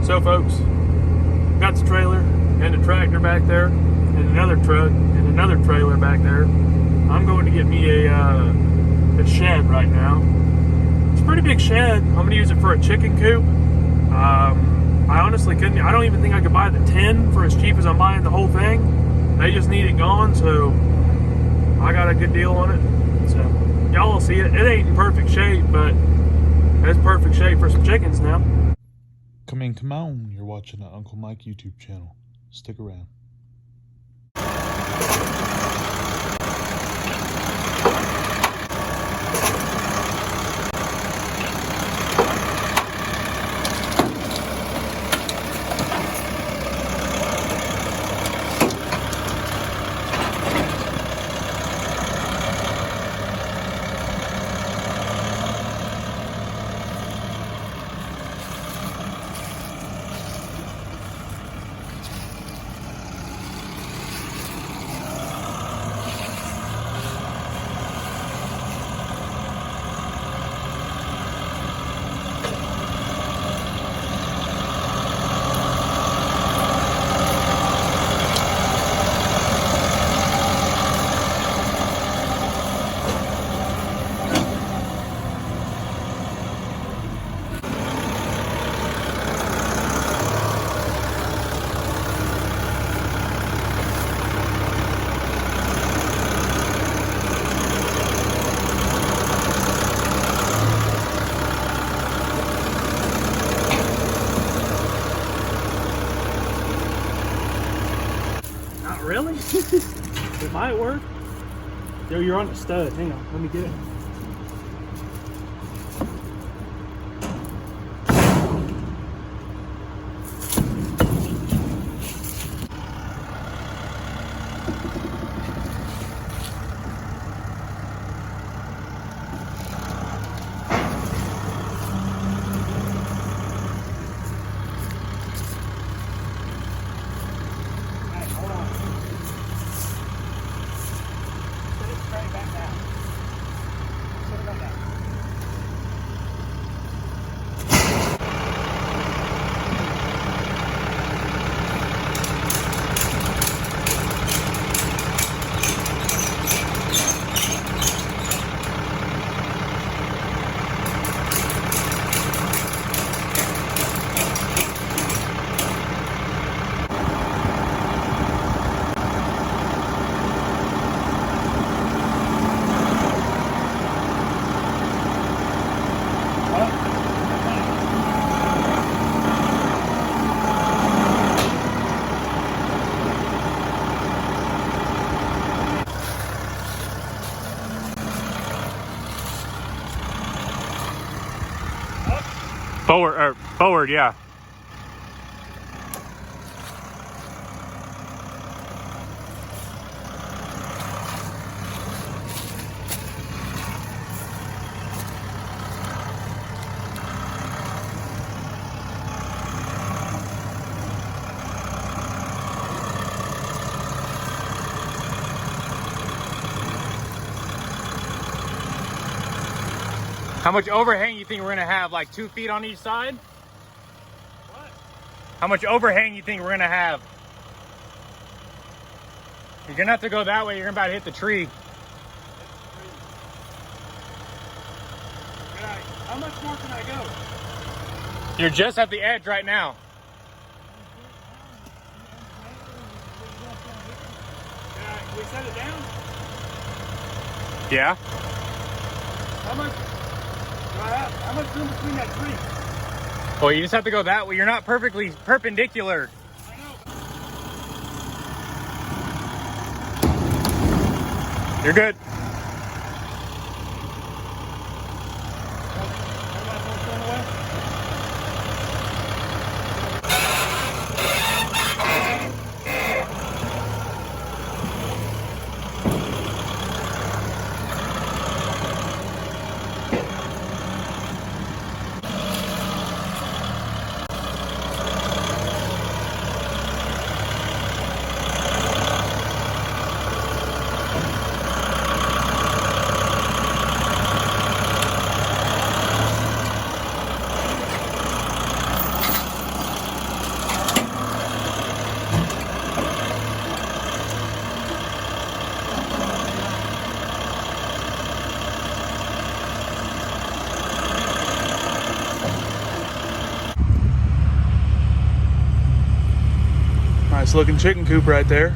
So folks, got the trailer and the tractor back there and another truck and another trailer back there. I'm going to get me a shed right now. It's a pretty big shed. I'm going to use it for a chicken coop. I honestly couldn't, I don't even think I could buy the 10 for as cheap as I'm buying the whole thing. They just need it gone, so I got a good deal on it. So y'all will see it. It ain't in perfect shape, but it's perfect shape for some chickens now. Come on, you're watching the Uncle Mike YouTube channel. Stick around. Really? It might work. Yo, you're on the stud. Hang on, let me get it. Forward, yeah. How much overhang you think we're gonna have? Like 2 feet on each side? What? How much overhang you think we're gonna have? You're gonna have to go that way. You're about to hit the tree. How much more can I go? You're just at the edge right now. Can we set it down? Yeah. How much room between that tree? Well, you just have to go that way. You're not perfectly perpendicular. I know. You're good. Nice looking chicken coop right there.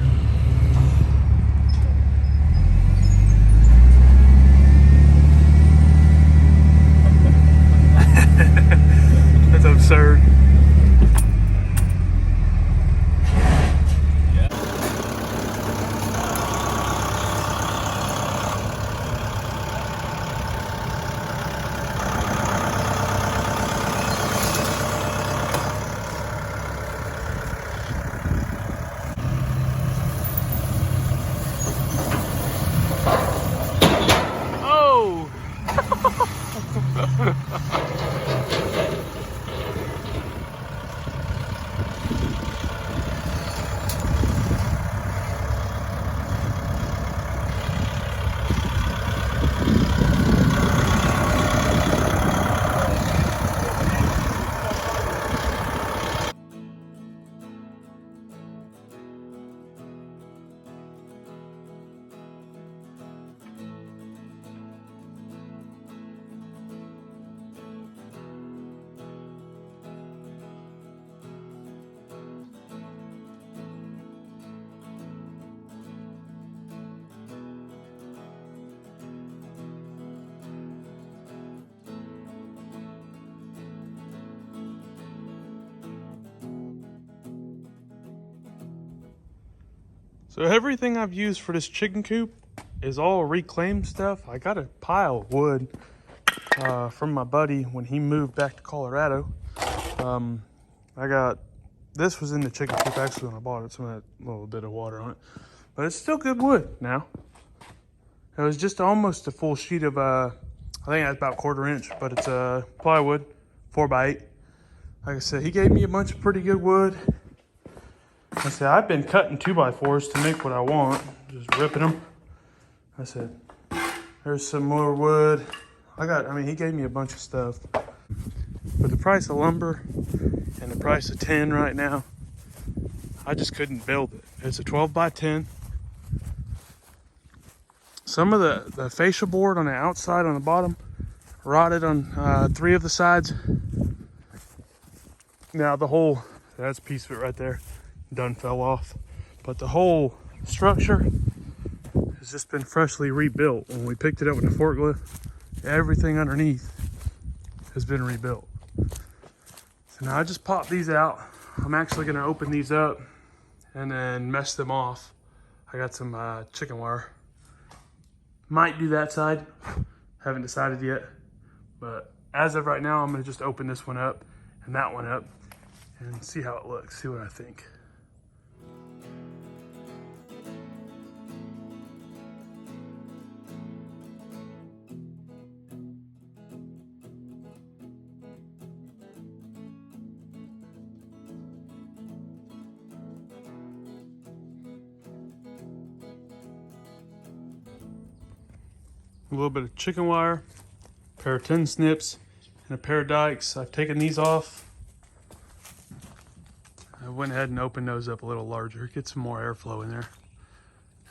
That's absurd. Oh! So everything I've used for this chicken coop is all reclaimed stuff. I got a pile of wood from my buddy when he moved back to Colorado. This was in the chicken coop actually when I bought it, so I had a little bit of water on it. But it's still good wood now. It was just almost a full sheet of, I think that's about 1/4 inch, but it's plywood, 4x8. Like I said, he gave me a bunch of pretty good wood. I said, I've been cutting 2x4s to make what I want, just ripping them. I said, there's some more wood. He gave me a bunch of stuff. For the price of lumber and the price of tin right now, I just couldn't build it. It's a 12x10. Some of the fascia board on the outside, on the bottom, rotted on 3 of the sides. Now that's a piece of it right there, done fell off. But the whole structure has just been freshly rebuilt. When we picked it up with the forklift, everything underneath has been rebuilt. So now I just popped these out. I'm actually gonna open these up and then mesh them off. I got some chicken wire. Might do that side, haven't decided yet. But as of right now, I'm gonna just open this one up and that one up and see how it looks, see what I think. A little bit of chicken wire, a pair of tin snips, and a pair of dikes. I've taken these off. I went ahead and opened those up a little larger, get some more airflow in there.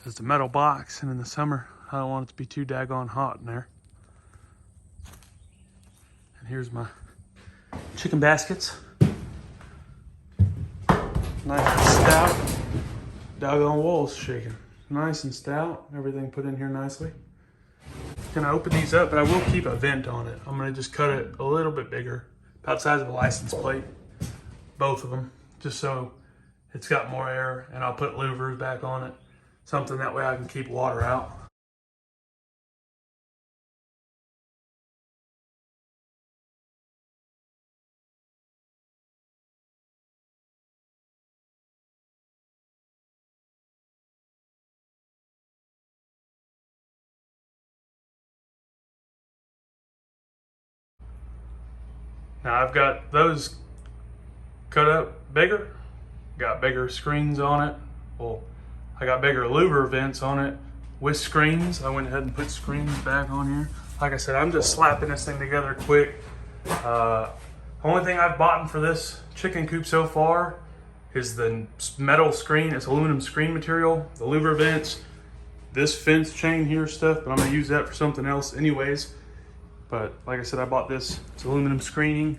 It's a metal box, and in the summer, I don't want it to be too daggone hot in there. And here's my chicken baskets. Nice and stout. Doggone wall's shaking. Nice and stout. Everything put in here nicely. Gonna open these up, but I will keep a vent on it. I'm gonna just cut it a little bit bigger, about the size of a license plate, both of them, just so it's got more air, and I'll put louvers back on it, something that way I can keep water out. Now I've got those cut up bigger, got bigger screens on it. Well, I got bigger louver vents on it with screens. I went ahead and put screens back on here. Like I said, I'm just slapping this thing together quick. Only thing I've bought for this chicken coop so far is the metal screen. It's aluminum screen material, the louver vents, this fence chain here stuff, but I'm gonna use that for something else anyways. But like I said, I bought this, it's aluminum screening.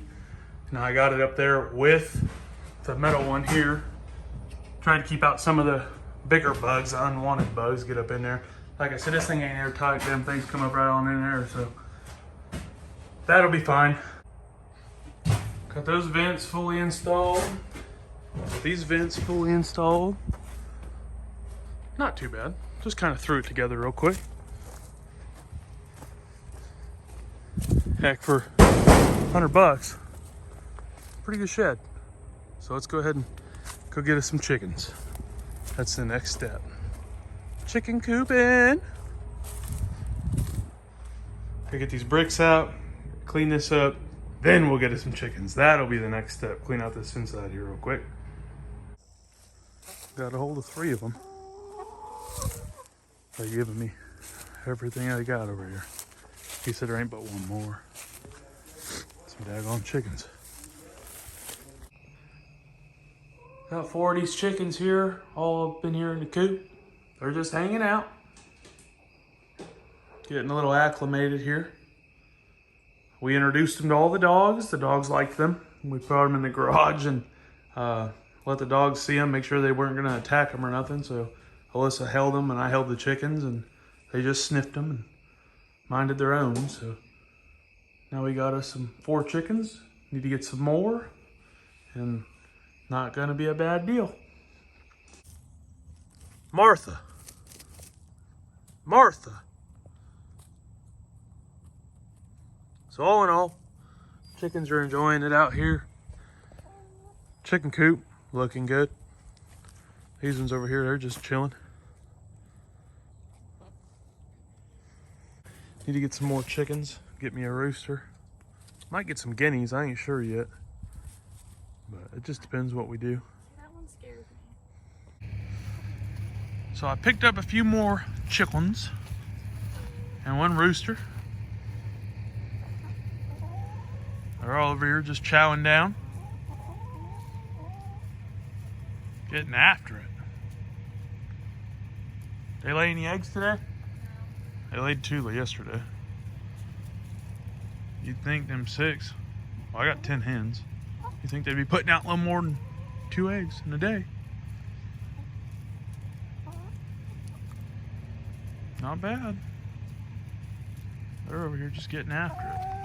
Now I got it up there with the metal one here. Try to keep out some of the bigger bugs, the unwanted bugs get up in there. Like I said, this thing ain't airtight. Them things come up right on in there, so that'll be fine. Got those vents fully installed. These vents fully installed. Not too bad. Just kind of threw it together real quick. Heck, for $100, pretty good shed. So let's go ahead and go get us some chickens. That's the next step. Chicken coop in. I get these bricks out, clean this up, then we'll get us some chickens. That'll be the next step. Clean out this inside here real quick. Got a hold of 3 of them. They're giving me everything I got over here. He said there ain't but one more. Some daggone chickens. Got 4 of these chickens here, all up in here in the coop. They're just hanging out. Getting a little acclimated here. We introduced them to all the dogs. The dogs liked them. We put them in the garage and let the dogs see them, make sure they weren't gonna attack them or nothing. So Alyssa held them and I held the chickens and they just sniffed them and minded their own. So now we got us some 4 chickens. Need to get some more and not gonna be a bad deal. Martha. So all in all, chickens are enjoying it out here. Chicken coop looking good. These ones over here, they're just chilling. Need to get some more chickens, get me a rooster. Might get some guineas, I ain't sure yet. But it just depends what we do. That one scares me. So I picked up a few more chickens and 1 rooster. They're all over here just chowing down. Getting after it. They lay any eggs today? They laid 2 yesterday. You'd think them 6. Well, I got 10 hens. You think they'd be putting out a little more than 2 eggs in a day. Not bad. They're over here just getting after it.